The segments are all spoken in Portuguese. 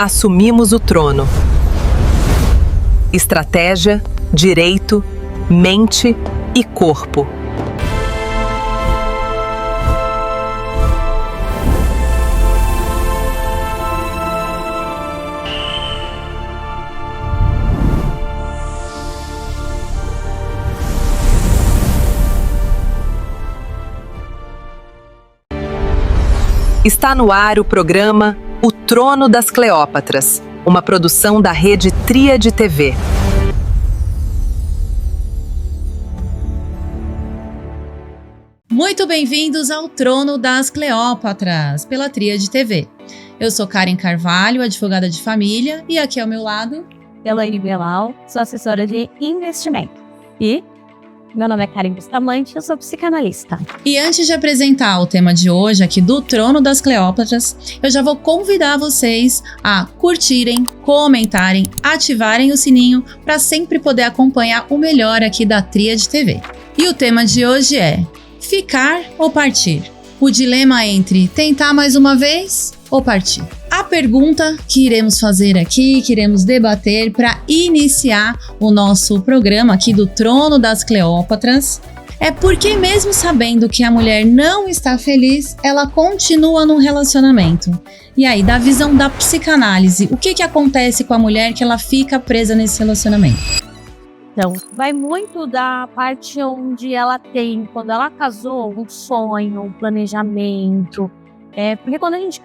assumimos o trono. Estratégia, direito, mente e corpo. Está no ar o programa O Trono das Cleópatras, uma produção da rede Tríade TV. Muito bem-vindos ao Trono das Cleópatras, pela Tríade TV. Eu sou Karen Carvalho, advogada de família, e aqui ao meu lado... Elaine Belal, sou assessora de investimento. E meu nome é Karen Bustamante, eu sou psicanalista. E antes de apresentar o tema de hoje aqui do Trono das Cleópatras, eu já vou convidar vocês a curtirem, comentarem, ativarem o sininho para sempre poder acompanhar o melhor aqui da Tríade TV. E o tema de hoje é ficar ou partir? O dilema entre tentar mais uma vez ou partir? A pergunta que iremos fazer aqui, que iremos debater para iniciar o nosso programa aqui do Trono das Cleópatras é por que, mesmo sabendo que a mulher não está feliz, ela continua num relacionamento. E aí, da visão da psicanálise, o que acontece com a mulher que ela fica presa nesse relacionamento? Então, vai muito da parte onde ela tem, quando ela casou, um sonho, um planejamento. Porque quando a gente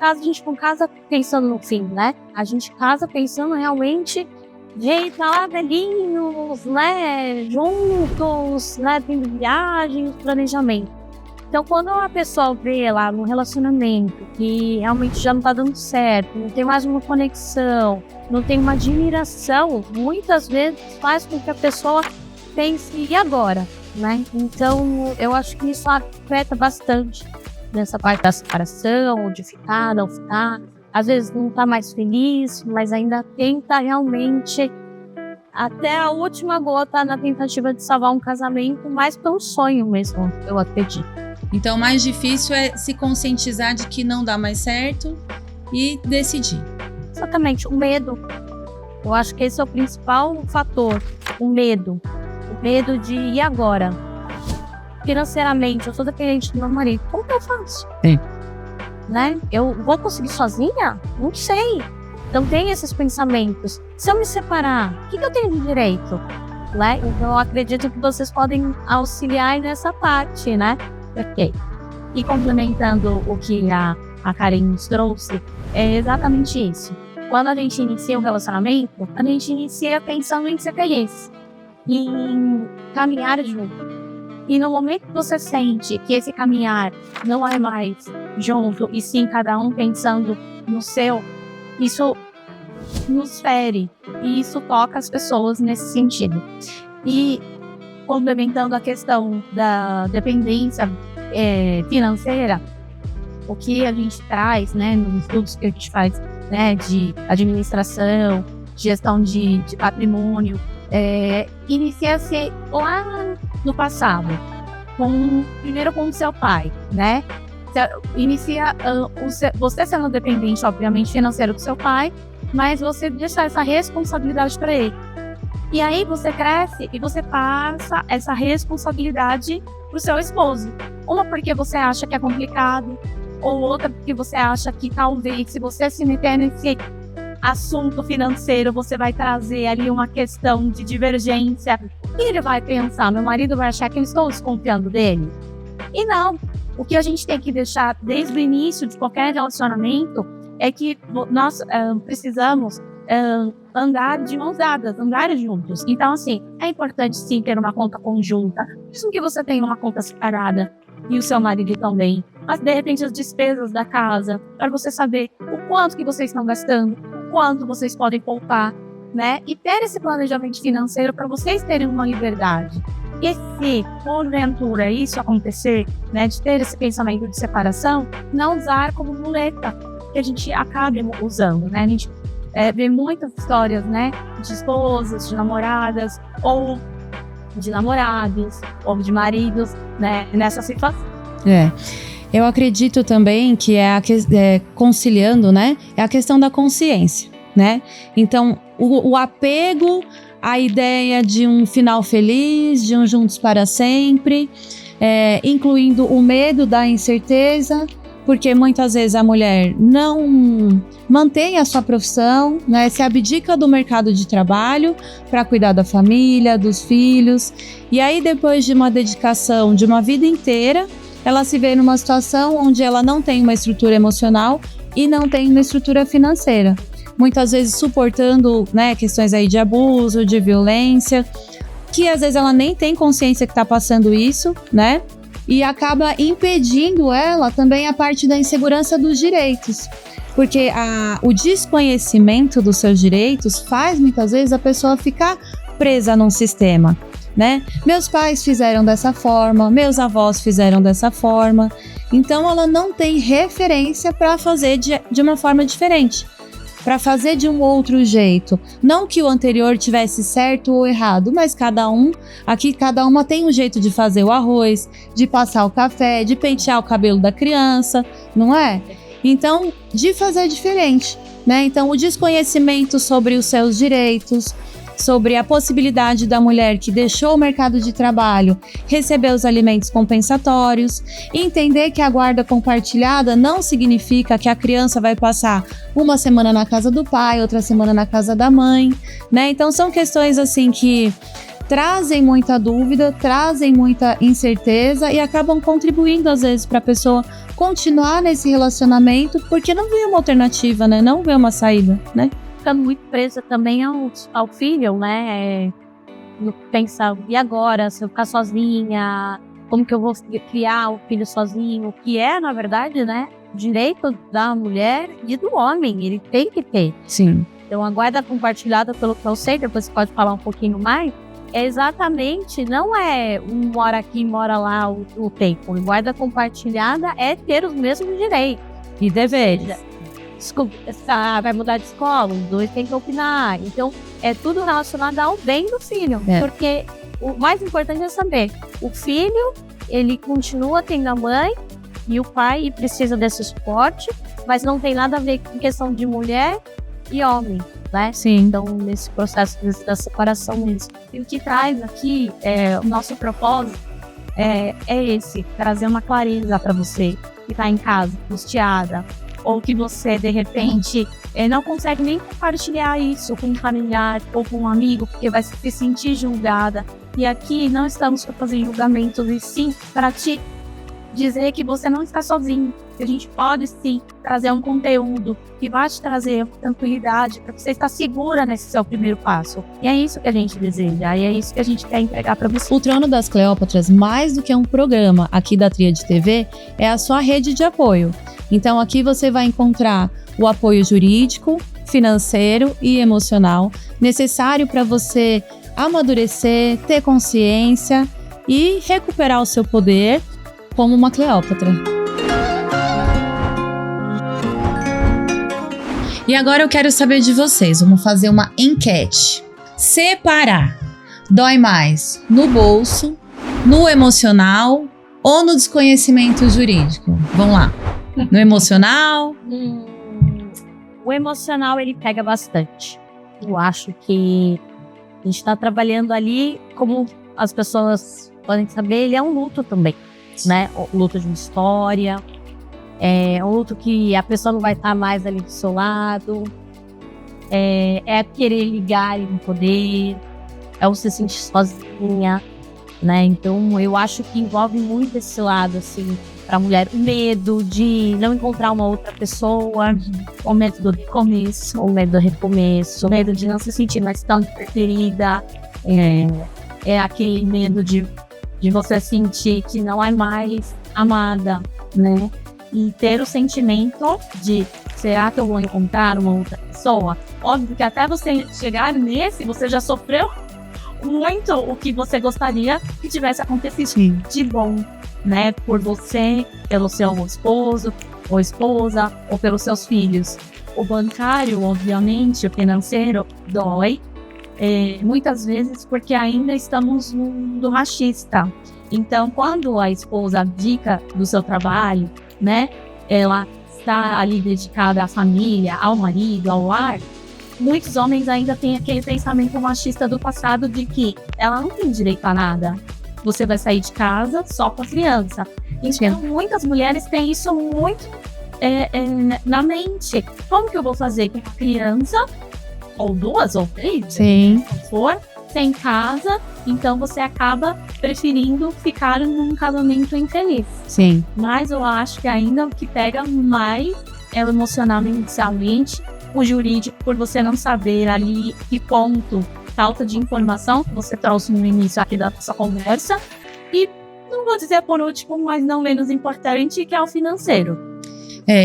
não casa pensando no fim, né? A gente casa pensando realmente de estar lá velhinhos, né? Juntos, né? Tendo viagens, planejamento. Então, quando a pessoa vê lá num relacionamento que realmente já não tá dando certo, não tem mais uma conexão, não tem uma admiração, muitas vezes faz com que a pessoa pense, e agora? Né? Então, eu acho que isso afeta bastante nessa parte da separação, de ficar, não ficar. Às vezes não tá mais feliz, mas ainda tenta realmente até a última gota na tentativa de salvar um casamento, mais pelo sonho mesmo, eu acredito. Então, o mais difícil é se conscientizar de que não dá mais certo e decidir. Exatamente, o medo. Eu acho que esse é o principal fator, o medo. O medo de, e agora? Financeiramente, eu sou dependente do meu marido, como que eu faço? Sim. Né? Eu vou conseguir sozinha? Não sei. Então tem esses pensamentos. Se eu me separar, o que eu tenho de direito? Né? Então eu acredito que vocês podem auxiliar nessa parte, né? Ok. E complementando o que a Karen nos trouxe, é exatamente isso. Quando a gente inicia um relacionamento, a gente inicia pensando em ser feliz, em caminhar junto. E no momento que você sente que esse caminhar não é mais junto, e sim cada um pensando no seu, isso nos fere. E isso toca as pessoas nesse sentido. E complementando a questão da dependência financeira, o que a gente traz, né, nos estudos que a gente faz, né, de administração, gestão de patrimônio, inicia-se lá no passado, primeiro com o seu pai, né? Inicia você sendo dependente, obviamente, financeiro do seu pai, mas você deixa essa responsabilidade para ele. E aí você cresce e você passa essa responsabilidade pro seu esposo. Uma porque você acha que é complicado, ou outra porque você acha que talvez, se você se meter nesse assunto financeiro, você vai trazer ali uma questão de divergência. E ele vai pensar, meu marido vai achar que eu estou desconfiando dele? E não. O que a gente tem que deixar desde o início de qualquer relacionamento é que nós precisamos andar de mãos dadas, andar juntos. Então, assim, é importante sim ter uma conta conjunta, mesmo que você tenha uma conta separada e o seu marido também. Mas, de repente, as despesas da casa, para você saber o quanto que vocês estão gastando, o quanto vocês podem poupar, né? E ter esse planejamento financeiro para vocês terem uma liberdade. E se, porventura, isso acontecer, né, de ter esse pensamento de separação, não usar como muleta, que a gente acaba usando, né? A gente vê muitas histórias, né, de esposas, de namoradas, ou de namorados, ou de maridos, né, nessa situação. Eu acredito também que conciliando, né, é a questão da consciência. né? Então, o apego à ideia de um final feliz, de um juntos para sempre, incluindo o medo da incerteza, porque muitas vezes a mulher não mantém a sua profissão, né, se abdica do mercado de trabalho para cuidar da família, dos filhos, e aí depois de uma dedicação de uma vida inteira, ela se vê numa situação onde ela não tem uma estrutura emocional e não tem uma estrutura financeira. Muitas vezes suportando, né, questões aí de abuso, de violência, que às vezes ela nem tem consciência que está passando isso, né? E acaba impedindo ela também a parte da insegurança dos direitos. Porque o desconhecimento dos seus direitos faz muitas vezes a pessoa ficar presa num sistema, né? Meus pais fizeram dessa forma, meus avós fizeram dessa forma. Então ela não tem referência para fazer de uma forma diferente, para fazer de um outro jeito. Não que o anterior tivesse certo ou errado, mas cada uma tem um jeito de fazer o arroz, de passar o café, de pentear o cabelo da criança, não é? Então, de fazer diferente, né? Então, o desconhecimento sobre os seus direitos, sobre a possibilidade da mulher que deixou o mercado de trabalho receber os alimentos compensatórios, entender que a guarda compartilhada não significa que a criança vai passar uma semana na casa do pai, outra semana na casa da mãe, né? Então são questões assim que trazem muita dúvida, trazem muita incerteza e acabam contribuindo às vezes para a pessoa continuar nesse relacionamento porque não vê uma alternativa, né? Não vê uma saída, né? Ficando muito presa também ao filho, né? Pensa, e agora, se eu ficar sozinha, como que eu vou criar o filho sozinho? Que é, na verdade, né, direito da mulher e do homem, ele tem que ter. Sim. Então, a guarda compartilhada, pelo que eu sei, depois você pode falar um pouquinho mais, é exatamente, não é mora aqui, mora lá o tempo. A guarda compartilhada é ter os mesmos direitos e deveres. Desculpa, vai mudar de escola, os dois têm que opinar. Então, é tudo relacionado ao bem do filho. Porque o mais importante é saber, o filho, ele continua tendo a mãe e o pai precisa desse suporte, mas não tem nada a ver com questão de mulher e homem, né? Sim. Então, nesse processo da separação mesmo. E o que traz aqui, o nosso propósito, é esse, trazer uma clareza para você que está em casa, angustiada, ou que você, de repente, não consegue nem compartilhar isso com um familiar ou com um amigo, porque vai se sentir julgada. E aqui não estamos para fazer julgamentos, e sim para te dizer que você não está sozinho. Que a gente pode, sim, trazer um conteúdo que vai te trazer tranquilidade, para você estar segura nesse seu primeiro passo. E é isso que a gente deseja, e é isso que a gente quer entregar para você. O Trono das Cleópatras, mais do que um programa aqui da Tríade TV, é a sua rede de apoio. Então aqui você vai encontrar o apoio jurídico, financeiro e emocional necessário para você amadurecer, ter consciência e recuperar o seu poder como uma Cleópatra. E agora eu quero saber de vocês, vamos fazer uma enquete. Separar dói mais no bolso, no emocional ou no desconhecimento jurídico? Vamos lá. No emocional? O emocional, ele pega bastante. Eu acho que a gente está trabalhando ali, como as pessoas podem saber, ele é um luto também, né? O luto de uma história, é um luto que a pessoa não vai estar mais ali do seu lado, é querer ligar e não poder, é você se sentir sozinha, né? Então, eu acho que envolve muito esse lado, assim, para a mulher, o medo de não encontrar uma outra pessoa, o medo do recomeço, o medo do recomeço, o medo de não se sentir mais tão preferida, é aquele medo de você sentir que não é mais amada, né? E ter o sentimento de, será que eu vou encontrar uma outra pessoa? Óbvio que até você chegar nesse, você já sofreu muito o que você gostaria que tivesse acontecido de bom, né, por você, pelo seu esposo ou esposa, ou pelos seus filhos. O bancário, obviamente, o financeiro, dói, muitas vezes porque ainda estamos no mundo machista. Então, quando a esposa abdica do seu trabalho, né, ela está ali dedicada à família, ao marido, ao lar, muitos homens ainda têm aquele pensamento machista do passado de que ela não tem direito a nada. Você vai sair de casa só com a criança. Então, muitas mulheres têm isso muito na mente. Como que eu vou fazer com uma criança, ou 2 ou 3, Sim. se for, sem casa? Então, você acaba preferindo ficar num casamento infeliz. Sim. Mas eu acho que ainda o que pega mais é o emocional inicialmente, o jurídico, por você não saber ali que ponto, falta de informação que você trouxe no início aqui da nossa conversa. E não vou dizer por último, mas não menos importante, que é o financeiro.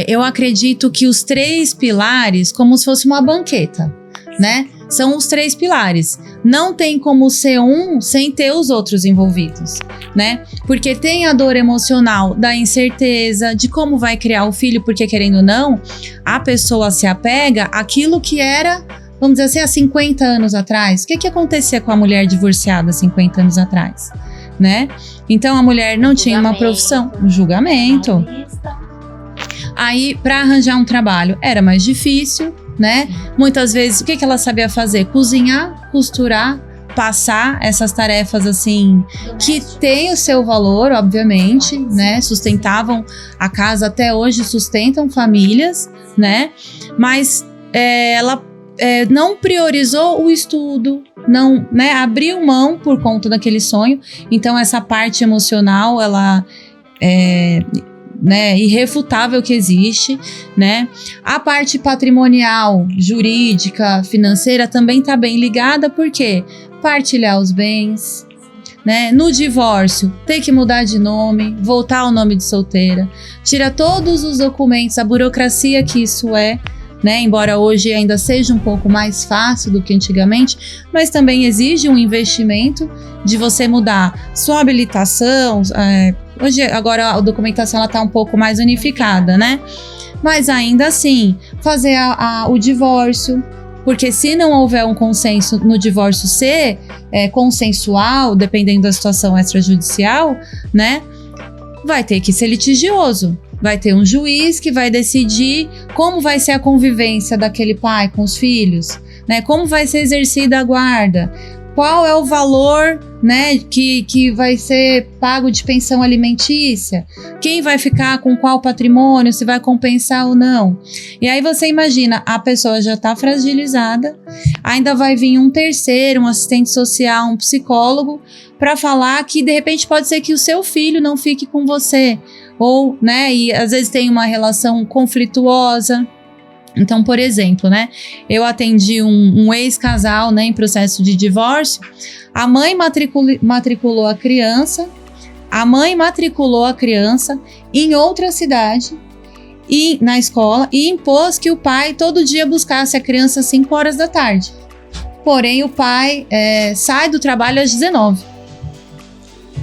Eu acredito que os 3 pilares, como se fosse uma banqueta, né? São os 3 pilares. Não tem como ser um sem ter os outros envolvidos, né? Porque tem a dor emocional da incerteza, de como vai criar o filho, porque querendo ou não, a pessoa se apega àquilo que era, vamos dizer assim, há 50 anos atrás. O que acontecia com a mulher divorciada há 50 anos atrás, né? Então a mulher não tinha uma profissão, um julgamento. Aí, para arranjar um trabalho era mais difícil, né? Muitas vezes, o que ela sabia fazer? Cozinhar, costurar, passar essas tarefas assim, que tem o seu valor, obviamente, né? Sustentavam a casa, até hoje sustentam famílias, né? Mas ela não priorizou o estudo, não, né? Abriu mão por conta daquele sonho. Então, essa parte emocional, ela né, irrefutável que existe, né? A parte patrimonial, jurídica, financeira também está bem ligada, porque partilhar os bens, né? No divórcio, ter que mudar de nome, voltar ao nome de solteira, tira todos os documentos, a burocracia que isso é, né? Embora hoje ainda seja um pouco mais fácil do que antigamente, mas também exige um investimento de você mudar sua habilitação. Hoje, agora a documentação está um pouco mais unificada, né? Mas ainda assim, fazer o divórcio, porque se não houver um consenso no divórcio ser consensual, dependendo da situação extrajudicial, né? Vai ter que ser litigioso. Vai ter um juiz que vai decidir como vai ser a convivência daquele pai com os filhos, né? Como vai ser exercida a guarda, qual é o valor, né, que vai ser pago de pensão alimentícia, quem vai ficar com qual patrimônio, se vai compensar ou não. E aí você imagina, a pessoa já está fragilizada, ainda vai vir um terceiro, um assistente social, um psicólogo, para falar que de repente pode ser que o seu filho não fique com você, ou, né, e às vezes tem uma relação conflituosa. Então, por exemplo, né, eu atendi um ex-casal, né, em processo de divórcio. A mãe matriculou a criança, em outra cidade, e na escola, e impôs que o pai todo dia buscasse a criança às 5 horas da tarde. Porém, o pai sai do trabalho às 19.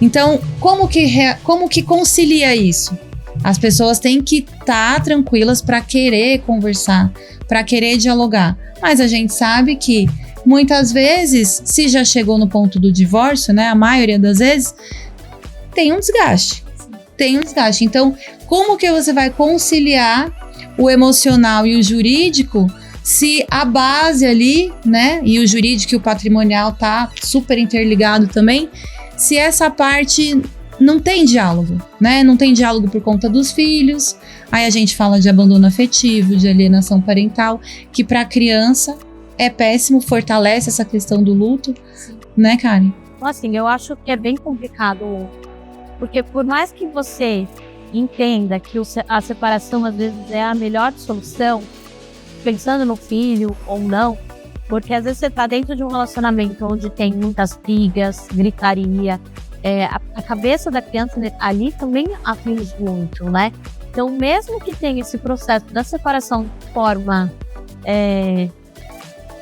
Então, como que concilia isso? As pessoas têm que estar tranquilas para querer conversar, para querer dialogar. Mas a gente sabe que muitas vezes, se já chegou no ponto do divórcio, né, a maioria das vezes, tem um desgaste. Então, como que você vai conciliar o emocional e o jurídico se a base ali, né, e o jurídico e o patrimonial tá super interligado também, se essa parte não tem diálogo, né? Não tem diálogo por conta dos filhos. Aí a gente fala de abandono afetivo, de alienação parental, que para a criança é péssimo, fortalece essa questão do luto, né, Karen? Assim, eu acho que é bem complicado, porque por mais que você entenda que a separação às vezes é a melhor solução, pensando no filho ou não, porque às vezes você tá dentro de um relacionamento onde tem muitas brigas, gritaria, a cabeça da criança ali também aflige muito, né? Então, mesmo que tenha esse processo da separação de forma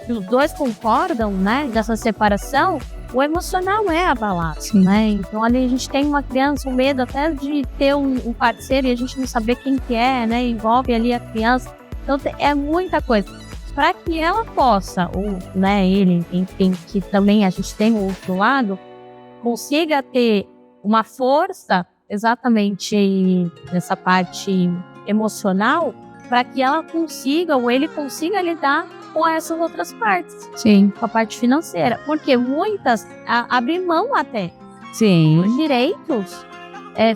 que os dois concordam, né, dessa separação, o emocional é abalado, né? Então, ali a gente tem uma criança, um medo até de ter um parceiro e a gente não saber quem que é, né? Envolve ali a criança. Então, é muita coisa. Para que ela possa, ou, né, ele, enfim, que também a gente tem o outro lado, consiga ter uma força exatamente nessa parte emocional, para que ela consiga, ou ele consiga lidar com essas outras partes, Sim. com a parte financeira. Porque muitas abrem mão até Sim. dos direitos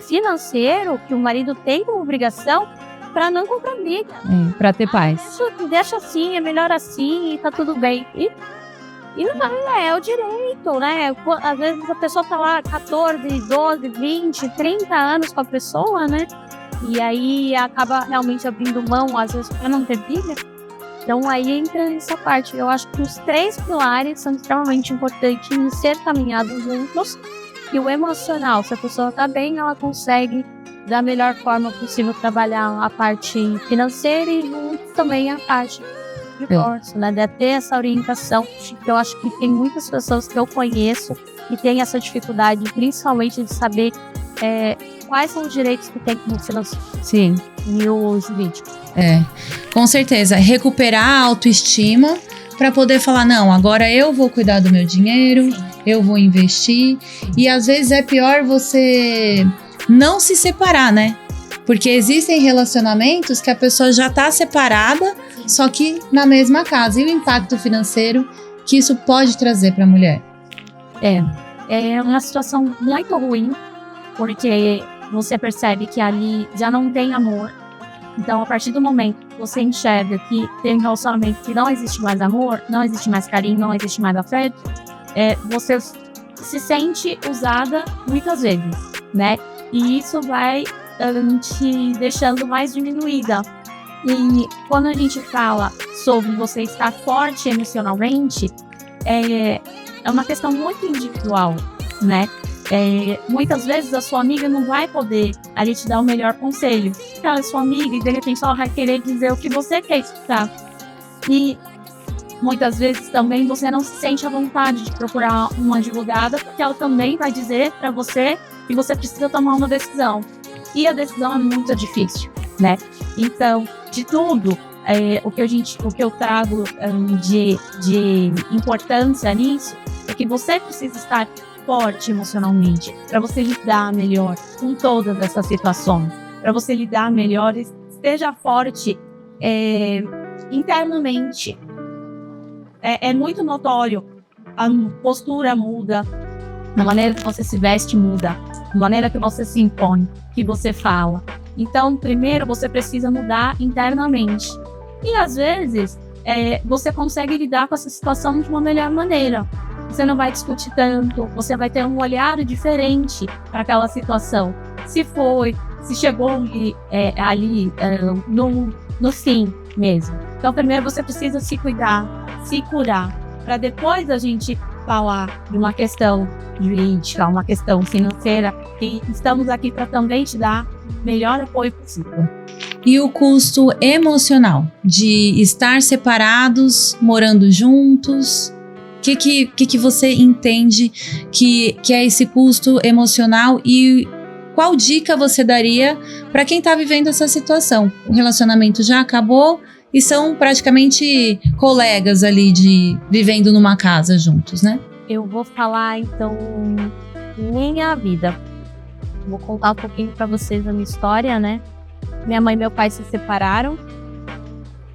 financeiros que o marido tem como obrigação para não comprar briga. Para ter paz. Deixa assim, é melhor assim, tá tudo bem. E não é o direito, né? Às vezes a pessoa tá lá 14, 12, 20, 30 anos com a pessoa, né? E aí acaba realmente abrindo mão, às vezes, para não ter briga. Então aí entra nessa parte. Eu acho que os 3 pilares são extremamente importantes em ser caminhados juntos. E o emocional, se a pessoa tá bem, ela consegue da melhor forma possível trabalhar a parte financeira e junto também a parte de divórcio, né? De ter essa orientação, que eu acho que tem muitas pessoas que eu conheço que têm essa dificuldade, principalmente de saber quais são os direitos que tem como financeiro. Sim. E o jurídico. Com certeza. Recuperar a autoestima para poder falar, não, agora eu vou cuidar do meu dinheiro, eu vou investir. E às vezes é pior você não se separar, né? Porque existem relacionamentos que a pessoa já tá separada, só que na mesma casa. E o impacto financeiro que isso pode trazer para a mulher? É uma situação muito ruim, porque você percebe que ali já não tem amor. Então, a partir do momento que você enxerga que tem um relacionamento que não existe mais amor, não existe mais carinho, não existe mais afeto, você se sente usada muitas vezes, né? E isso vai te deixando mais diminuída. E quando a gente fala sobre você estar forte emocionalmente, é uma questão muito individual, né? Muitas vezes a sua amiga não vai poder ali te dar o melhor conselho. Ela é sua amiga e de repente ela vai querer dizer o que você quer escutar. E muitas vezes também você não se sente à vontade de procurar uma advogada, porque ela também vai dizer para você que você precisa tomar uma decisão. E a decisão é muito difícil, né? Então, de tudo, o que eu trago de importância nisso é que você precisa estar forte emocionalmente para você lidar melhor com todas essas situações, para você lidar melhor, esteja forte internamente. É muito notório, a postura muda, a maneira que você se veste muda, a maneira que você se impõe, que você fala. Então, primeiro você precisa mudar internamente. E às vezes você consegue lidar com essa situação de uma melhor maneira. Você não vai discutir tanto, você vai ter um olhar diferente para aquela situação. Se chegou ali no fim mesmo. Então, primeiro você precisa se cuidar, se curar, para depois a gente falar de uma questão jurídica, uma questão financeira, e estamos aqui para também te dar o melhor apoio possível. E o custo emocional de estar separados, morando juntos? O que você entende que é esse custo emocional e qual dica você daria para quem está vivendo essa situação? O relacionamento já acabou e são praticamente colegas ali vivendo numa casa juntos, né? Eu vou falar então minha vida. Vou contar um pouquinho para vocês a minha história, né? Minha mãe e meu pai se separaram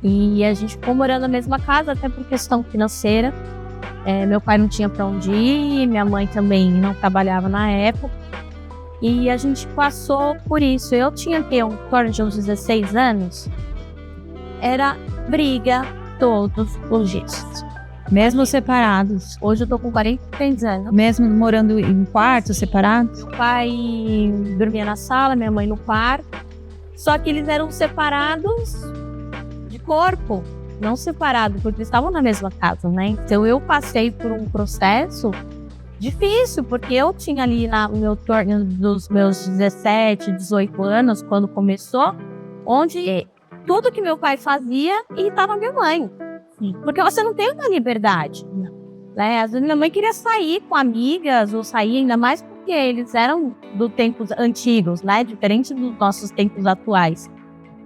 e a gente ficou morando na mesma casa até por questão financeira. Meu pai não tinha para onde ir, minha mãe também não trabalhava na época. E a gente passou por isso. Eu tinha em torno de uns 16 anos. Era briga todos os dias. Mesmo separados? Hoje eu tô com 43 anos. Mesmo morando em quartos separados? Meu pai dormia na sala, minha mãe no quarto. Só que eles eram separados de corpo. Não separados, porque eles estavam na mesma casa, né? Então eu passei por um processo difícil, porque eu tinha ali no meu torno dos meus 17, 18 anos, quando começou, onde tudo que meu pai fazia irritava minha mãe. Porque você não tem uma liberdade, né? Às vezes minha mãe queria sair com amigas, ou sair ainda mais porque eles eram dos tempos antigos, né? Diferente dos nossos tempos atuais.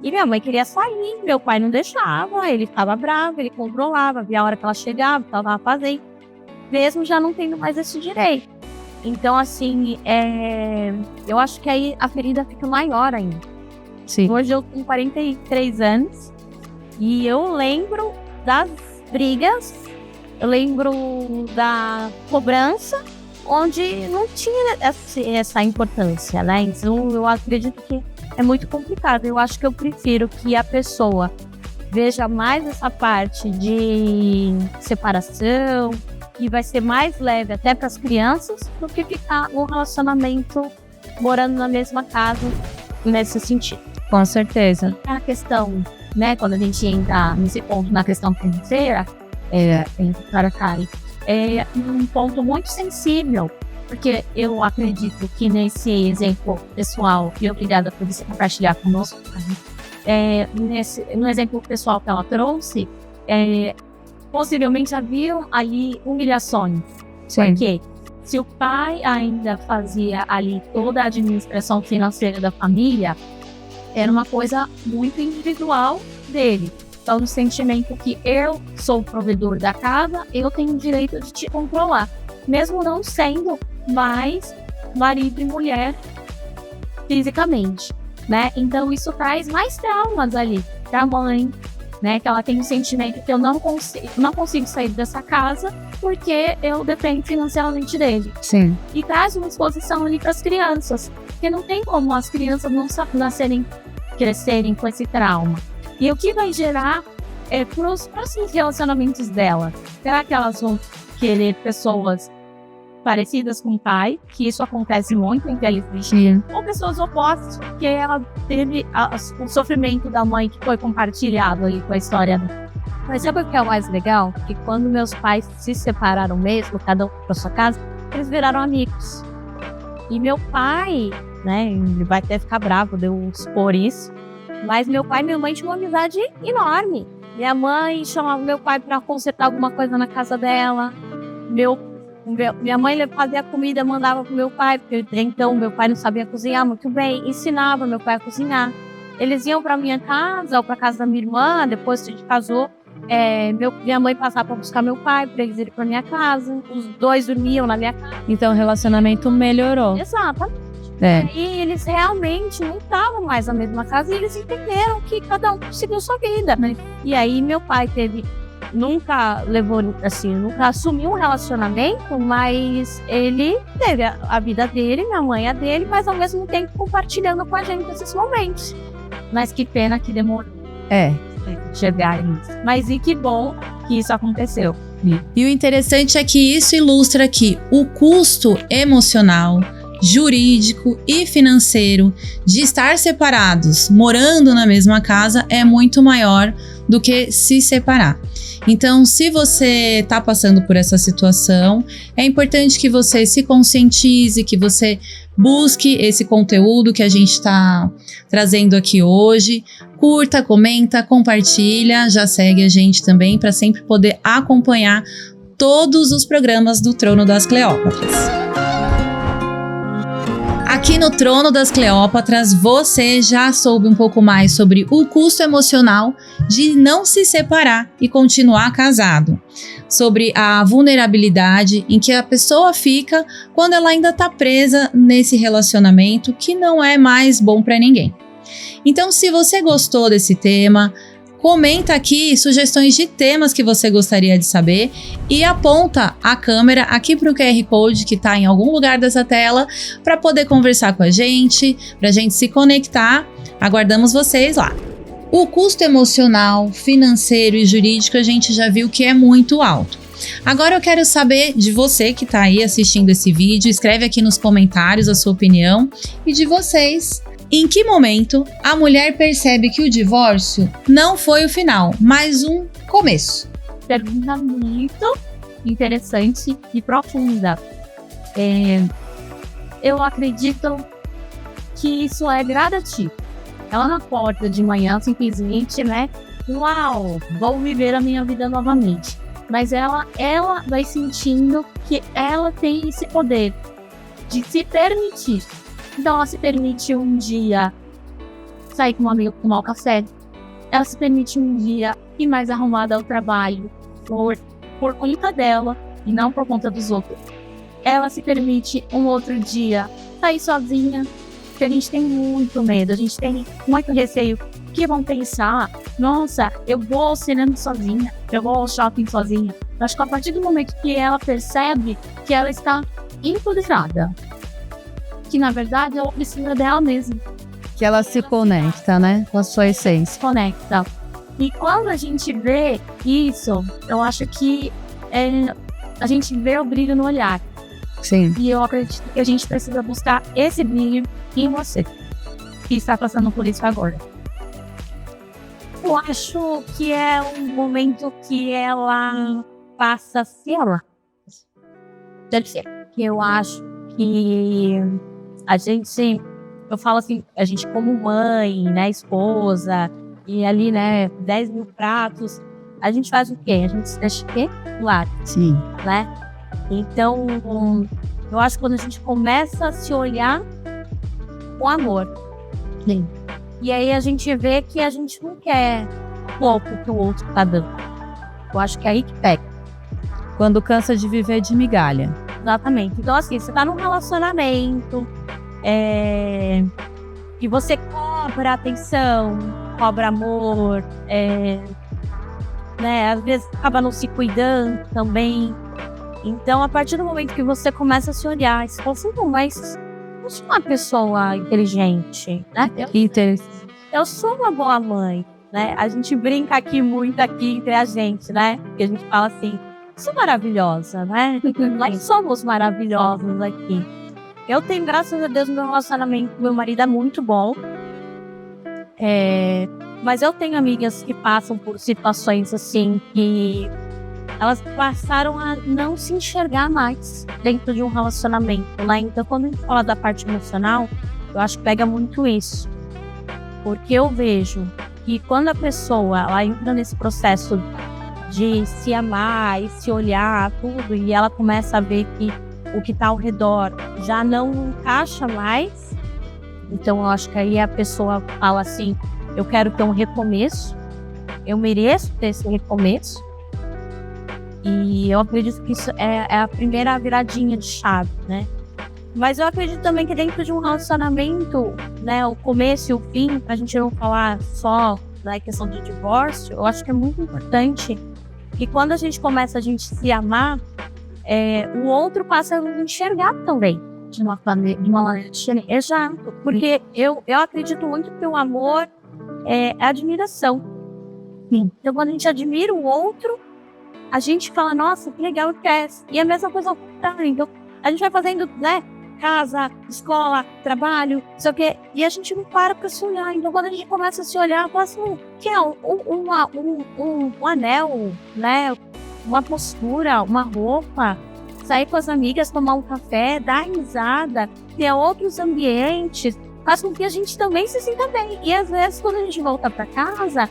E minha mãe queria sair, meu pai não deixava, ele ficava bravo, ele controlava, via a hora que ela chegava, o que ela estava fazendo, mesmo já não tendo mais esse direito. Então, assim, eu acho que aí a ferida fica maior ainda. Sim. Hoje eu tenho 43 anos e eu lembro das brigas, eu lembro da cobrança, onde não tinha essa importância, né? Então, eu acredito que é muito complicado. Eu acho que eu prefiro que a pessoa veja mais essa parte de separação, e vai ser mais leve até para as crianças, do que ficar no relacionamento morando na mesma casa nesse sentido. Com certeza. A questão, né, quando a gente entra nesse ponto na questão financeira, para Kari, é um ponto muito sensível, porque eu acredito que nesse exemplo pessoal, e obrigada por você compartilhar conosco, no exemplo pessoal que ela trouxe, possivelmente haviam ali humilhações. Sim. Porque se o pai ainda fazia ali toda a administração financeira da família, era uma coisa muito individual dele. Então, o sentimento que eu sou o provedor da casa, eu tenho o direito de te controlar, mesmo não sendo mais marido e mulher fisicamente, né? Então, isso traz mais traumas ali para a mãe, né? Que ela tem um sentimento que eu não consigo sair dessa casa porque eu dependo financeiramente dele. Sim. E traz uma exposição ali para as crianças, porque não tem como as crianças não crescerem com esse trauma. E o que vai gerar para os próximos relacionamentos dela? Será que elas vão querer pessoas parecidas com o pai, que isso acontece muito, infelizmente, ou pessoas opostas, porque ela teve o sofrimento da mãe que foi compartilhado ali com a história dela. Mas sabe o que é o mais legal? Que quando meus pais se separaram mesmo, cada um para sua casa, eles viraram amigos. E meu pai, né, ele vai até ficar bravo de eu expor isso, mas meu pai e minha mãe tinham uma amizade enorme. Minha mãe chamava meu pai para consertar alguma coisa na casa dela. Minha mãe fazia comida, mandava pro meu pai, porque então meu pai não sabia cozinhar muito bem, ensinava meu pai a cozinhar. Eles iam pra minha casa ou pra casa da minha irmã, depois que a gente casou. Minha mãe passava pra buscar meu pai, pra eles irem pra minha casa. Os dois dormiam na minha casa. Então o relacionamento melhorou. Exatamente. E eles realmente não estavam mais na mesma casa e eles entenderam que cada um seguiu sua vida, né? E aí meu pai nunca assumiu um relacionamento, mas ele teve a vida dele, minha mãe a dele, mas ao mesmo tempo compartilhando com a gente esses momentos. Mas que pena que demorou. Chegar nisso. Mas e que bom que isso aconteceu. E o interessante é que isso ilustra que o custo emocional, jurídico e financeiro de estar separados, morando na mesma casa, é muito maior do que se separar. Então, se você está passando por essa situação, é importante que você se conscientize, que você busque esse conteúdo que a gente está trazendo aqui hoje. Curta, comenta, compartilha, já segue a gente também para sempre poder acompanhar todos os programas do Trono das Cleópatras. Aqui no Trono das Cleópatras, você já soube um pouco mais sobre o custo emocional de não se separar e continuar casado, sobre a vulnerabilidade em que a pessoa fica quando ela ainda está presa nesse relacionamento que não é mais bom para ninguém. Então, se você gostou desse tema, comenta aqui sugestões de temas que você gostaria de saber e aponta a câmera aqui para o QR Code que está em algum lugar dessa tela para poder conversar com a gente, para a gente se conectar. Aguardamos vocês lá. O custo emocional, financeiro e jurídico a gente já viu que é muito alto. Agora eu quero saber de você que está aí assistindo esse vídeo, escreve aqui nos comentários a sua opinião e de vocês. Em que momento a mulher percebe que o divórcio não foi o final, mas um começo? Pergunta muito interessante e profunda. Eu acredito que isso é gradativo. Ela não acorda de manhã simplesmente, né? Uau, vou viver a minha vida novamente. Mas ela vai sentindo que ela tem esse poder de se permitir. Então ela se permite um dia sair com uma amiga para tomar um café. Ela se permite um dia ir mais arrumada ao trabalho por conta dela e não por conta dos outros. Ela se permite um outro dia sair sozinha, porque a gente tem muito medo, a gente tem muito receio que vão pensar, nossa, eu vou ao cinema sozinha, eu vou ao shopping sozinha. Eu acho que a partir do momento que ela percebe que ela está empoderada, que na verdade ela precisa dela mesma. Que ela se conecta, né? Com a sua essência. Se conecta. E quando a gente vê isso, eu acho que a gente vê o brilho no olhar. Sim. E eu acredito que a gente precisa buscar esse brilho em você, que está passando por isso agora. Eu acho que é um momento que ela passa a ser ela. Deve ser. Que eu acho que a gente, eu falo assim, a gente como mãe, né, esposa, e ali, né, 10 mil pratos, a gente faz o quê? A gente se deixa o quê? Claro. Sim. Né? Então, eu acho que quando a gente começa a se olhar com amor. Sim. E aí a gente vê que a gente não quer pouco que o outro tá dando. Eu acho que é aí que pega. Quando cansa de viver de migalha. Exatamente. Então, assim, você tá num relacionamento e você cobra atenção, cobra amor, né? Às vezes acaba não se cuidando também. Então, a partir do momento que você começa a se olhar, você fala assim, mas eu sou uma pessoa inteligente, né? Eu sou uma boa mãe, né? A gente brinca aqui muito aqui entre a gente, né? Porque a gente fala assim, sou maravilhosa, né? Nós somos maravilhosos aqui. Eu tenho, graças a Deus, meu relacionamento com meu marido é muito bom. Mas eu tenho amigas que passam por situações assim que elas passaram a não se enxergar mais dentro de um relacionamento, né? Então, quando a gente fala da parte emocional, eu acho que pega muito isso. Porque eu vejo que quando a pessoa ela entra nesse processo de se amar e se olhar, tudo, e ela começa a ver que o que está ao redor já não encaixa mais, então eu acho que aí a pessoa fala assim, eu quero ter um recomeço, eu mereço ter esse recomeço. E eu acredito que isso é a primeira viradinha de chave, né? Mas eu acredito também que dentro de um relacionamento, né, o começo e o fim, pra gente não falar só da questão de divórcio, eu acho que é muito importante que quando a gente começa a gente se amar, o outro passa a enxergar também de uma maneira diferente. Exato, porque eu acredito muito que o amor é admiração. Então, quando a gente admira o outro, a gente fala, nossa, que legal que é. E a mesma coisa ao contrário. Então, a gente vai fazendo, né? Casa, escola, trabalho, sei o quê. E a gente não para pra se olhar. Então, quando a gente começa a se olhar, fala assim, que é um anel, né? Uma postura, uma roupa. Sair com as amigas, tomar um café, dar risada, ter outros ambientes. Faz com que a gente também se sinta bem. E, às vezes, quando a gente volta pra casa,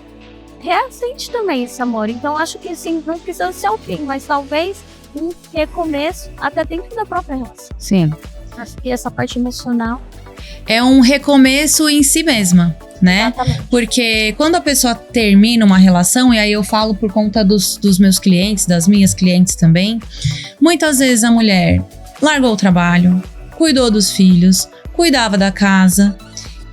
reassente também esse amor. Então acho que sim, não precisa ser o fim, mas talvez um recomeço até dentro da própria relação. Sim. Acho que essa parte emocional é um recomeço em si mesma, né? Exatamente. Porque quando a pessoa termina uma relação, e aí eu falo por conta dos meus clientes, das minhas clientes também, muitas vezes a mulher largou o trabalho, cuidou dos filhos, cuidava da casa.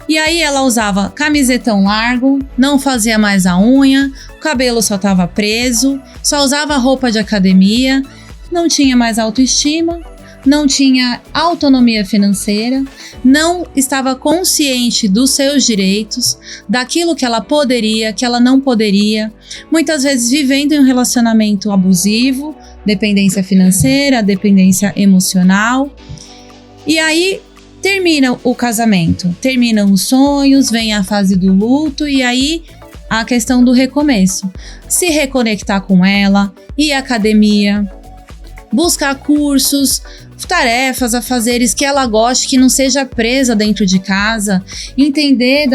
E aí ela usava camisetão largo, não fazia mais a unha, o cabelo só estava preso, só usava roupa de academia, não tinha mais autoestima, não tinha autonomia financeira, não estava consciente dos seus direitos, daquilo que ela poderia, que ela não poderia, muitas vezes vivendo em um relacionamento abusivo, dependência financeira, dependência emocional. E aí termina o casamento, terminam os sonhos, vem a fase do luto e aí a questão do recomeço. Se reconectar com ela, ir à academia, buscar cursos, tarefas, afazeres que ela goste, que não seja presa dentro de casa, entender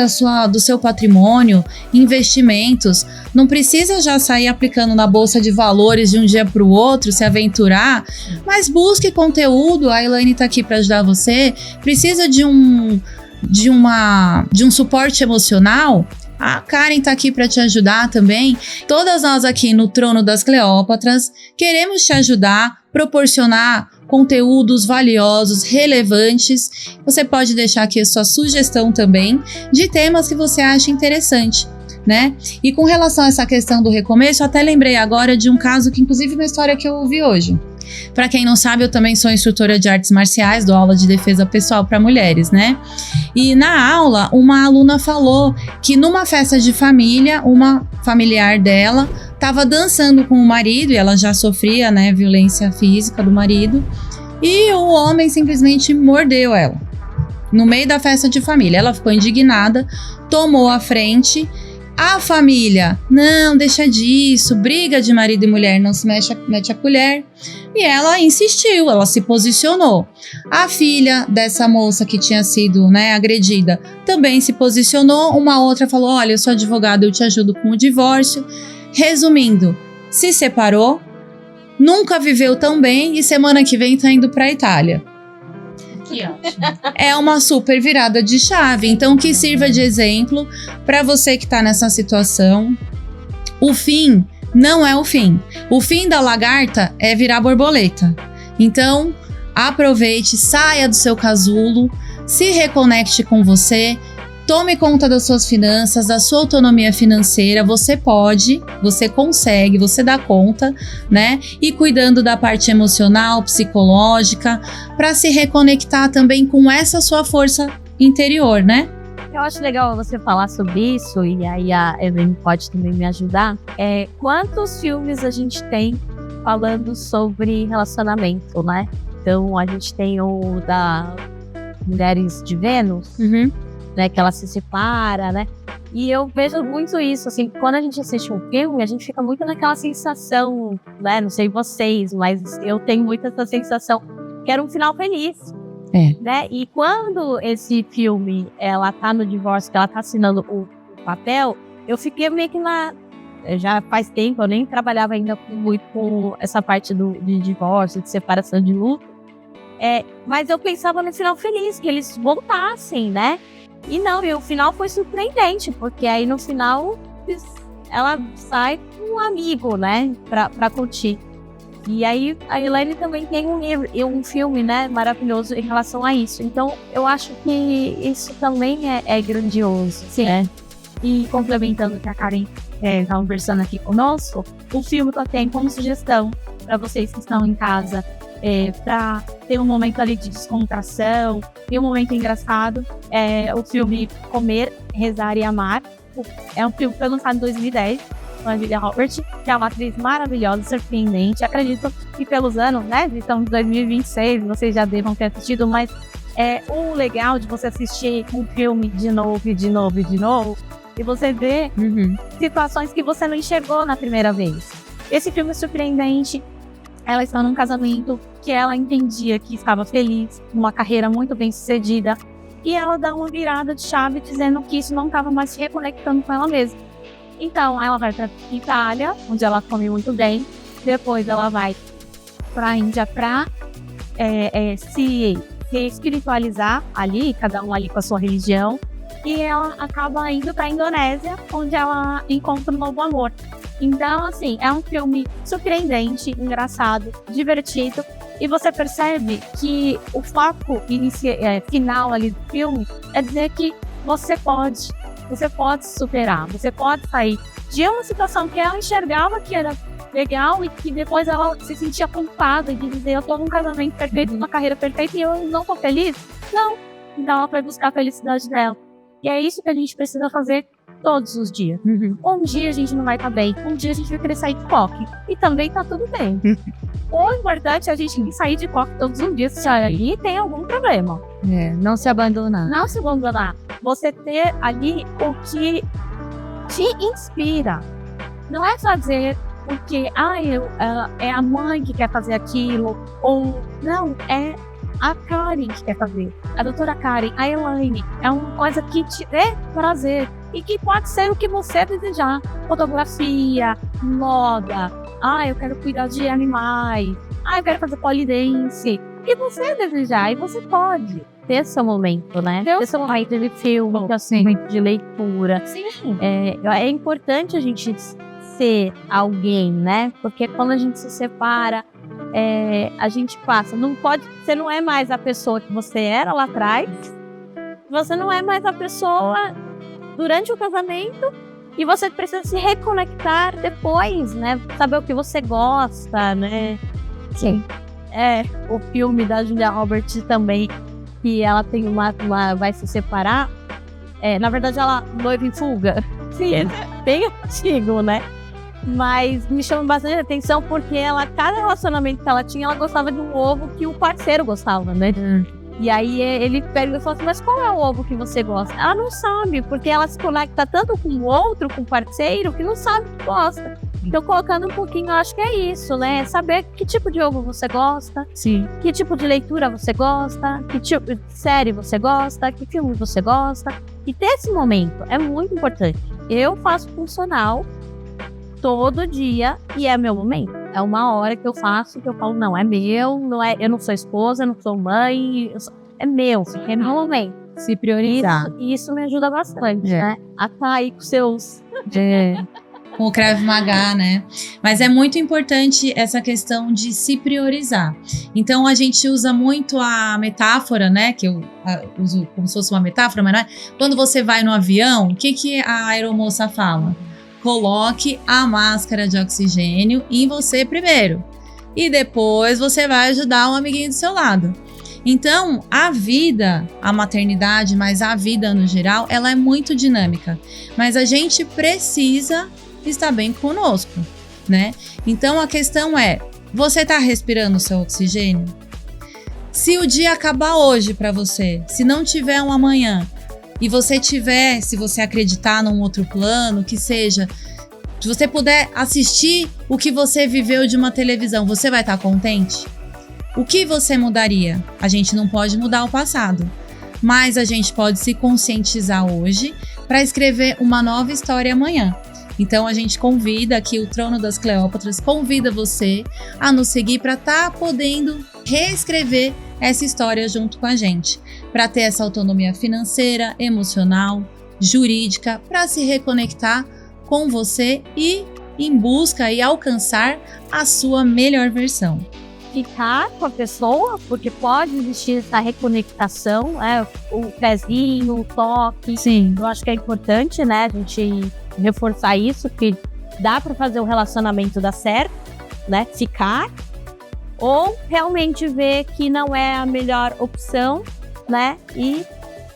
do seu patrimônio, investimentos. Não precisa já sair aplicando na bolsa de valores de um dia para o outro, se aventurar, mas busque conteúdo. A Elaine está aqui para ajudar você. Precisa de um suporte emocional? A Karen tá aqui para te ajudar também. Todas nós aqui no Trono das Cleópatras queremos te ajudar, proporcionar conteúdos valiosos, relevantes. Você pode deixar aqui a sua sugestão também de temas que você acha interessante, né? E com relação a essa questão do recomeço, eu até lembrei agora de um caso que, inclusive, uma história que eu ouvi hoje. Para quem não sabe, eu também sou instrutora de artes marciais, dou aula de defesa pessoal para mulheres, né? E na aula, uma aluna falou que numa festa de família, uma familiar dela estava dançando com o marido, e ela já sofria, né, violência física do marido, e o homem simplesmente mordeu ela no meio da festa de família. Ela ficou indignada, tomou a frente. A família, não, deixa disso, briga de marido e mulher, não se mete a colher. E ela insistiu, ela se posicionou. A filha dessa moça que tinha sido, né, agredida também se posicionou. Uma outra falou, olha, eu sou advogada, eu te ajudo com o divórcio. Resumindo, se separou, nunca viveu tão bem e semana que vem tá indo pra Itália. Que ótimo. É uma super virada de chave, então que sirva de exemplo para você que está nessa situação. O fim não é o fim. O fim da lagarta é virar borboleta. Então, aproveite, saia do seu casulo, se reconecte com você, tome conta das suas finanças, da sua autonomia financeira. Você pode, você consegue, você dá conta, né? E cuidando da parte emocional, psicológica, para se reconectar também com essa sua força interior, né? Eu acho legal você falar sobre isso, e aí a Evelyn pode também me ajudar. Quantos filmes a gente tem falando sobre relacionamento, né? Então, a gente tem o da Mulheres de Vênus, né, que ela se separa, né? E eu vejo muito isso, assim, quando a gente assiste um filme, a gente fica muito naquela sensação, né? Não sei vocês, mas eu tenho muito essa sensação que era um final feliz. Né? E quando esse filme, ela tá no divórcio, que ela tá assinando o papel, eu fiquei meio que já faz tempo, eu nem trabalhava ainda muito com essa parte de divórcio, de separação, de luto. Mas eu pensava no final feliz, que eles voltassem, né? E não, e o final foi surpreendente, porque aí no final ela sai com um amigo, né? Pra curtir. E aí a Elaine também tem um filme, né, maravilhoso em relação a isso. Então eu acho que isso também é grandioso. Sim. Né? E complementando o que a Karen está conversando aqui conosco, o filme que eu tenho como sugestão para vocês que estão em casa, para ter um momento ali de descontração e um momento engraçado, é o filme Comer, Rezar e Amar. É um filme que foi lançado em 2010, com a Julia Roberts, que é uma atriz maravilhosa, surpreendente. Acredito que pelos anos, né, estamos em 2026, vocês já devam ter assistido, mas o legal de você assistir um filme de novo, e você ver situações que você não enxergou na primeira vez. Esse filme é surpreendente. Ela está num casamento que ela entendia que estava feliz, uma carreira muito bem sucedida, e ela dá uma virada de chave dizendo que isso não estava mais se reconectando com ela mesma. Então, ela vai para a Itália, onde ela come muito bem. Depois ela vai para a Índia para se espiritualizar ali, cada um ali com a sua religião. E ela acaba indo para a Indonésia, onde ela encontra um novo amor. Então, assim, é um filme surpreendente, engraçado, divertido. E você percebe que o foco final ali do filme é dizer que você pode superar, você pode sair de uma situação que ela enxergava que era legal e que depois ela se sentia culpada de dizer, eu tô num casamento perfeito, numa carreira perfeita e eu não tô feliz. Não. Então ela foi buscar a felicidade dela. E é isso que a gente precisa fazer todos os dias. Um dia a gente não vai estar bem, um dia a gente vai querer sair de coque. E também tá tudo bem. O importante é a gente sair de coque todos os dias se ali tem algum problema. Não se abandonar. Não se abandonar. Você ter ali o que te inspira. Não é fazer porque é a mãe que quer fazer aquilo, ou não, é a Karen que quer fazer. A doutora Karen, a Elaine, é uma coisa que te dê prazer e que pode ser o que você desejar. Fotografia, moda, eu quero cuidar de animais, eu quero fazer polidense. E você desejar, e você pode ter seu momento, né? Ter seu momento de filme, ter seu momento de leitura. Sim. É importante a gente ser alguém, né? Porque quando a gente se separa, a gente passa. Você não é mais a pessoa que você era lá atrás. Você não é mais a pessoa durante o casamento. E você precisa se reconectar depois, né? Saber o que você gosta, né? Sim. O filme da Julia Roberts também, que ela tem vai se separar. Na verdade, ela noiva em fuga. Sim, é bem antigo, né? Mas me chama bastante atenção porque cada relacionamento que ela tinha, ela gostava de um ovo que o parceiro gostava, né? E aí ele pega e fala assim, mas qual é o ovo que você gosta? Ela não sabe, porque ela se conecta tanto com o outro, com o parceiro, que não sabe que gosta. Então, colocando um pouquinho, eu acho que é isso, né? Saber que tipo de ovo você gosta, Sim. que tipo de leitura você gosta, que tipo de série você gosta, que filme você gosta. E ter esse momento é muito importante. Eu faço funcional todo dia e é meu momento. É uma hora que eu faço, que eu falo, não, é meu, eu não sou esposa, eu não sou mãe, é meu momento. Se priorizar. Isso me ajuda bastante, né? A cair com seus... Com o Krav Maga, né? Mas é muito importante essa questão de se priorizar. Então, a gente usa muito a metáfora, né? Que eu uso como se fosse uma metáfora, mas não é? Quando você vai no avião, o que a aeromoça fala? Coloque a máscara de oxigênio em você primeiro. E depois você vai ajudar um amiguinho do seu lado. Então, a vida, a maternidade, mas a vida no geral, ela é muito dinâmica. Mas a gente precisa estar bem conosco, né? Então, a questão é, você tá respirando o seu oxigênio? Se o dia acabar hoje para você, se não tiver um amanhã, e você tiver, se você acreditar num outro plano, que seja, se você puder assistir o que você viveu de uma televisão, você vai estar contente? O que você mudaria? A gente não pode mudar o passado, mas a gente pode se conscientizar hoje para escrever uma nova história amanhã. Então a gente convida aqui, o Trono das Cleópatras convida você a nos seguir para estar podendo reescrever essa história junto com a gente, para ter essa autonomia financeira, emocional, jurídica, para se reconectar com você e em busca e alcançar a sua melhor versão. Ficar com a pessoa, porque pode existir essa reconectação, o pezinho, o toque. Sim. Eu acho que é importante, né, a gente reforçar isso, que dá para fazer o relacionamento dar certo, né, ficar, ou realmente ver que não é a melhor opção, né, e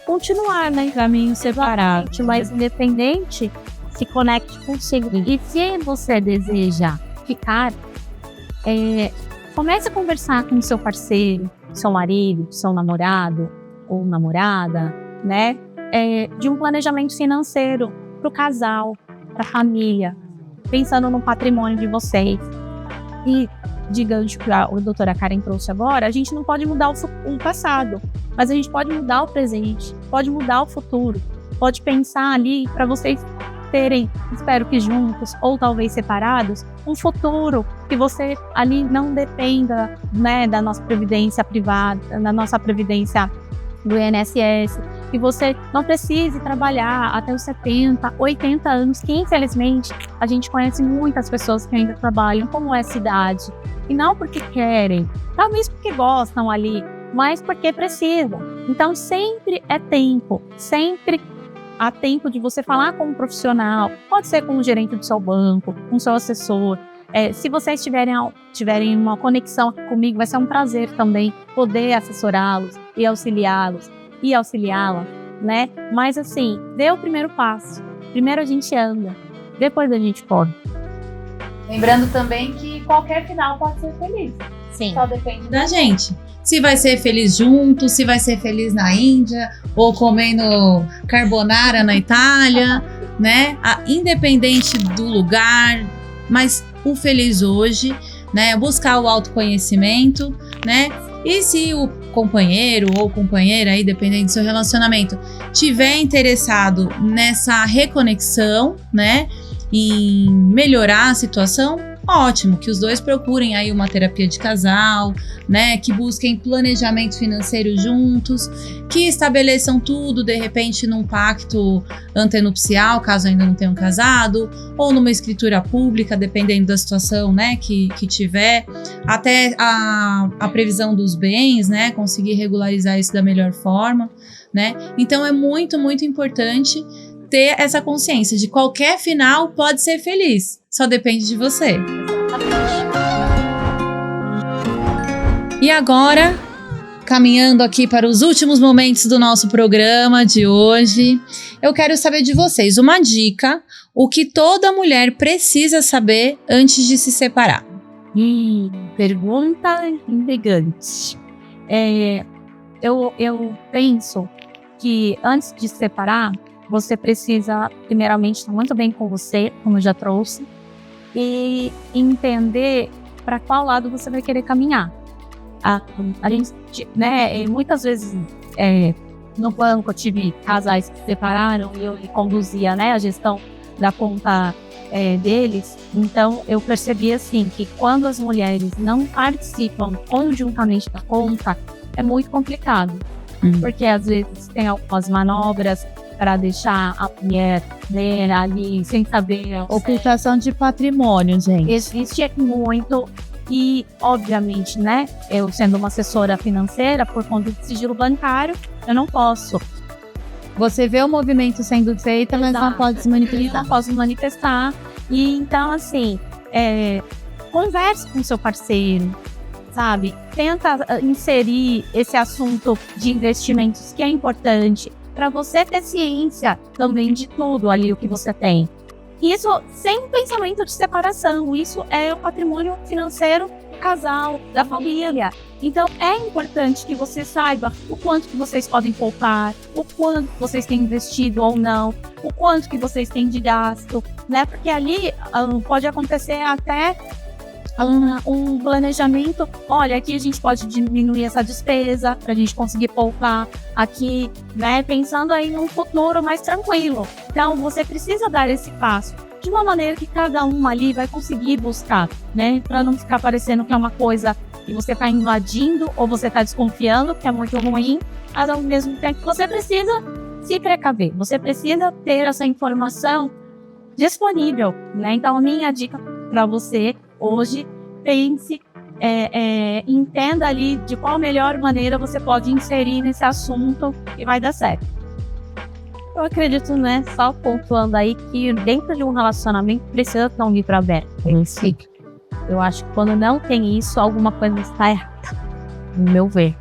continuar, né, em caminho separado, mas independente, se conecte consigo. E se você deseja ficar, comece a conversar com o seu parceiro, seu marido, seu namorado ou namorada, né, de um planejamento financeiro para o casal, para a família, pensando no patrimônio de vocês. E de gancho que a doutora Karen trouxe agora, a gente não pode mudar o passado, mas a gente pode mudar o presente, pode mudar o futuro, pode pensar ali para vocês terem, espero que juntos ou talvez separados, um futuro que você ali não dependa, né, da nossa previdência privada, da nossa previdência do INSS, que você não precise trabalhar até os 70, 80 anos, que infelizmente a gente conhece muitas pessoas que ainda trabalham como essa idade, e não porque querem, talvez porque gostam ali, mas porque precisam. Então sempre é tempo, sempre há tempo de você falar com um profissional, pode ser com o gerente do seu banco, com o seu assessor. Se vocês tiverem uma conexão aqui comigo, vai ser um prazer também poder assessorá-los e auxiliá-los e auxiliá-la, né? Mas assim, dê o primeiro passo. Primeiro a gente anda, depois a gente corre. Lembrando também que qualquer final pode ser feliz. Sim. Só depende Da gente. Se vai ser feliz junto, se vai ser feliz na Índia, ou comendo carbonara na Itália, né? Independente do lugar, mas o feliz hoje, né? Buscar o autoconhecimento, né? E se o companheiro ou companheira, aí, dependendo do seu relacionamento, tiver interessado nessa reconexão, né? Em melhorar a situação, ótimo, que os dois procurem aí uma terapia de casal, né, que busquem planejamento financeiro juntos, que estabeleçam tudo, de repente, num pacto antenupcial, caso ainda não tenham casado, ou numa escritura pública, dependendo da situação, né, que tiver, até a previsão dos bens, né, conseguir regularizar isso da melhor forma, né. Então é muito, muito importante ter essa consciência de qualquer final pode ser feliz, só depende de você. E agora, caminhando aqui para os últimos momentos do nosso programa de hoje, eu quero saber de vocês uma dica, o que toda mulher precisa saber antes de se separar. Pergunta intrigante. Eu penso que antes de se separar, você precisa, primeiramente, estar muito bem com você, como eu já trouxe, e entender para qual lado você vai querer caminhar. A gente, né, muitas vezes no banco eu tive casais que se separaram e eu conduzia, né, a gestão da conta deles. Então eu percebi assim que quando as mulheres não participam conjuntamente da conta, é muito complicado. Porque às vezes tem algumas manobras para deixar a mulher ali sem saber. Ocultação de patrimônio, gente. Existe muito. E, obviamente, né, eu sendo uma assessora financeira, por conta do sigilo bancário, eu não posso. Você vê o movimento sendo feito, mas não pode se manifestar. Não posso manifestar. E então, assim, converse com seu parceiro, sabe? Tenta inserir esse assunto de investimentos, que é importante, para você ter ciência também de tudo ali, o que você tem. Isso sem pensamento de separação, isso é o patrimônio financeiro do casal, da família. Então é importante que você saiba o quanto que vocês podem poupar, o quanto vocês têm investido ou não, o quanto que vocês têm de gasto, né? Porque ali pode acontecer até um planejamento. Olha, aqui a gente pode diminuir essa despesa para a gente conseguir poupar aqui, né? Pensando aí num futuro mais tranquilo. Então, você precisa dar esse passo de uma maneira que cada um ali vai conseguir buscar, né? Para não ficar parecendo que é uma coisa que você está invadindo ou você está desconfiando, que é muito ruim, mas ao mesmo tempo você precisa se precaver. Você precisa ter essa informação disponível, né? Então, a minha dica para você hoje, pense, entenda ali de qual melhor maneira você pode inserir nesse assunto e vai dar certo. Eu acredito, né, só pontuando aí, que dentro de um relacionamento precisa ter um livro aberto. Eu acho que quando não tem isso, alguma coisa está errada, no meu ver,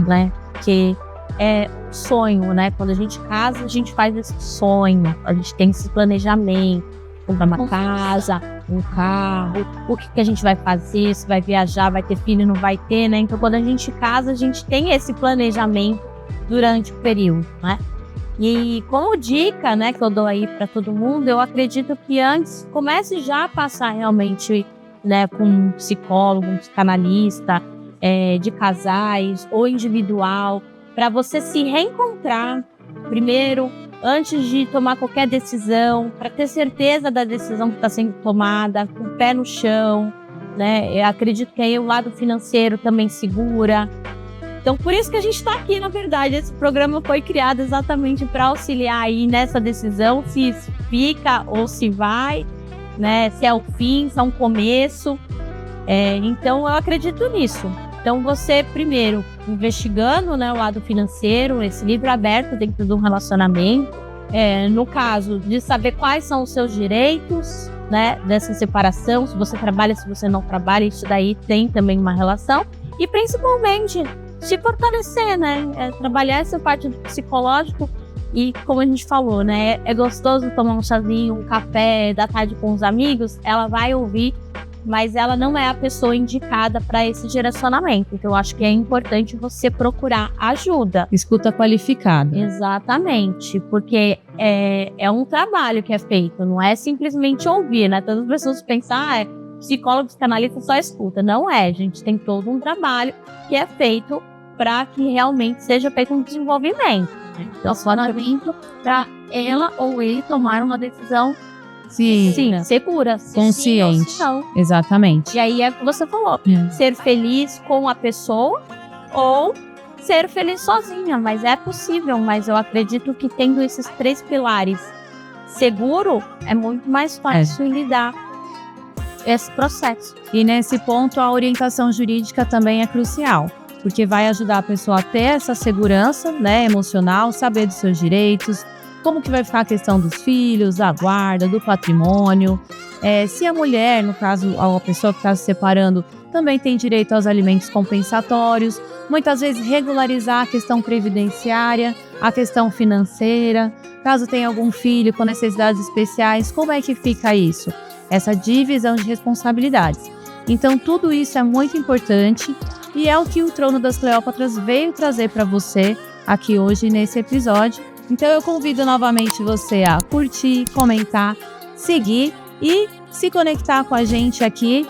né? Porque é sonho, né? Quando a gente casa, a gente faz esse sonho, a gente tem esse planejamento, comprar uma casa, um carro, o que a gente vai fazer, se vai viajar, vai ter filho, não vai ter, né? Então, quando a gente casa, a gente tem esse planejamento durante o período, né? E como dica, né, que eu dou aí para todo mundo, eu acredito que antes comece já a passar realmente, né, com um psicólogo, um psicanalista, de casais ou individual, para você se reencontrar primeiro, antes de tomar qualquer decisão, para ter certeza da decisão que está sendo tomada, com o pé no chão, né? Eu acredito que aí o lado financeiro também segura. Então, por isso que a gente está aqui, na verdade. Esse programa foi criado exatamente para auxiliar aí nessa decisão, se fica ou se vai, né? Se é o fim, se é um começo. Então, eu acredito nisso. Então, você, primeiro, investigando, né, o lado financeiro, esse livro aberto dentro de um relacionamento, no caso de saber quais são os seus direitos, né, dessa separação, se você trabalha, se você não trabalha, isso daí tem também uma relação, e principalmente se fortalecer, né, trabalhar essa parte do psicológico. E como a gente falou, né, é gostoso tomar um chazinho, um café da tarde com os amigos, ela vai ouvir, mas ela não é a pessoa indicada para esse direcionamento. Então, eu acho que é importante você procurar ajuda. Escuta qualificada. Exatamente, porque é um trabalho que é feito, não é simplesmente ouvir, né? Todas as pessoas pensam, psicólogo, psicanalista só escuta. Não é, gente, tem todo um trabalho que é feito para que realmente seja feito um desenvolvimento. Então, para ela ou ele tomar uma decisão Sim. segura. Consciente. Sim ou se não. Exatamente. E aí é o que você falou. Ser feliz com a pessoa ou ser feliz sozinha. Mas é possível. Mas eu acredito que tendo esses 3 pilares seguro, é muito mais fácil lidar esse processo. E nesse ponto, a orientação jurídica também é crucial, porque vai ajudar a pessoa a ter essa segurança, né, emocional, saber dos seus direitos, como que vai ficar a questão dos filhos, da guarda, do patrimônio. Se a mulher, no caso, a pessoa que está se separando, também tem direito aos alimentos compensatórios, muitas vezes regularizar a questão previdenciária, a questão financeira, caso tenha algum filho com necessidades especiais, como é que fica isso? Essa divisão de responsabilidades. Então, tudo isso é muito importante e é o que o Trono das Cleópatras veio trazer para você aqui hoje nesse episódio. Então, eu convido novamente você a curtir, comentar, seguir e se conectar com a gente aqui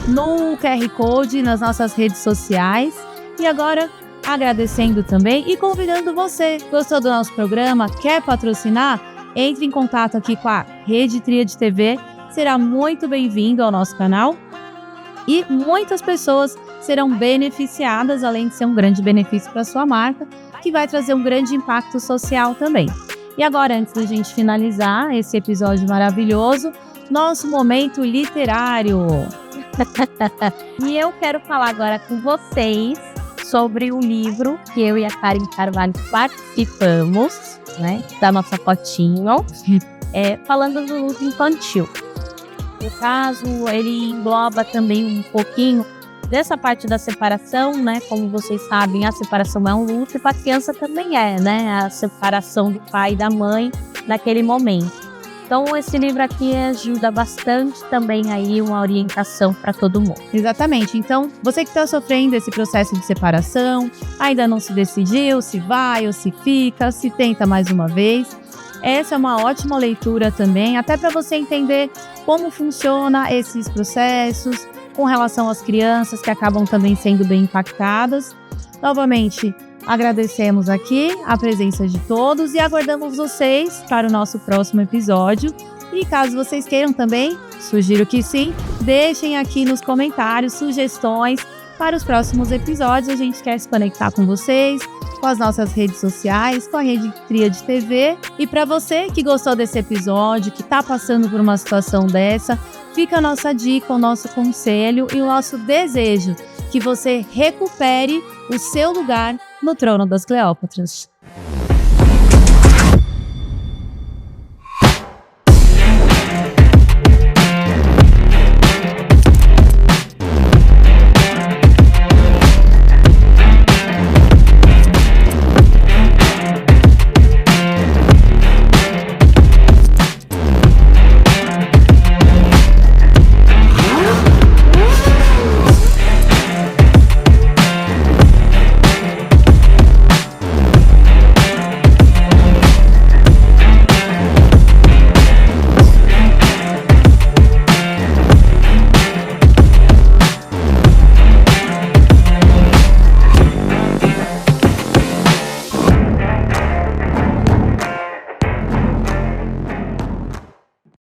no QR Code, nas nossas redes sociais. E agora, agradecendo também e convidando você, gostou do nosso programa, quer patrocinar? Entre em contato aqui com a Rede Tríade TV, será muito bem-vindo ao nosso canal e muitas pessoas serão beneficiadas, além de ser um grande benefício para sua marca, que vai trazer um grande impacto social também. E agora, antes da gente finalizar esse episódio maravilhoso, nosso momento literário. E eu quero falar agora com vocês sobre o livro que eu e a Karen Carvalho participamos, né, da nossa fotinho, falando do luto infantil. No caso, ele engloba também um pouquinho dessa parte da separação, né? Como vocês sabem, a separação é um luto e para a criança também né? A separação do pai e da mãe naquele momento. Então, esse livro aqui ajuda bastante também aí uma orientação para todo mundo. Exatamente. Então, você que está sofrendo esse processo de separação, ainda não se decidiu se vai ou se fica, se tenta mais uma vez, essa é uma ótima leitura também, até para você entender como funciona esses processos com relação às crianças que acabam também sendo bem impactadas. Novamente, agradecemos aqui a presença de todos e aguardamos vocês para o nosso próximo episódio. E caso vocês queiram também, sugiro que sim, deixem aqui nos comentários sugestões para os próximos episódios. A gente quer se conectar com vocês, com as nossas redes sociais, com a Rede Tríade TV. E para você que gostou desse episódio, que está passando por uma situação dessa, fica a nossa dica, o nosso conselho e o nosso desejo que você recupere o seu lugar no Trono das Cleópatras.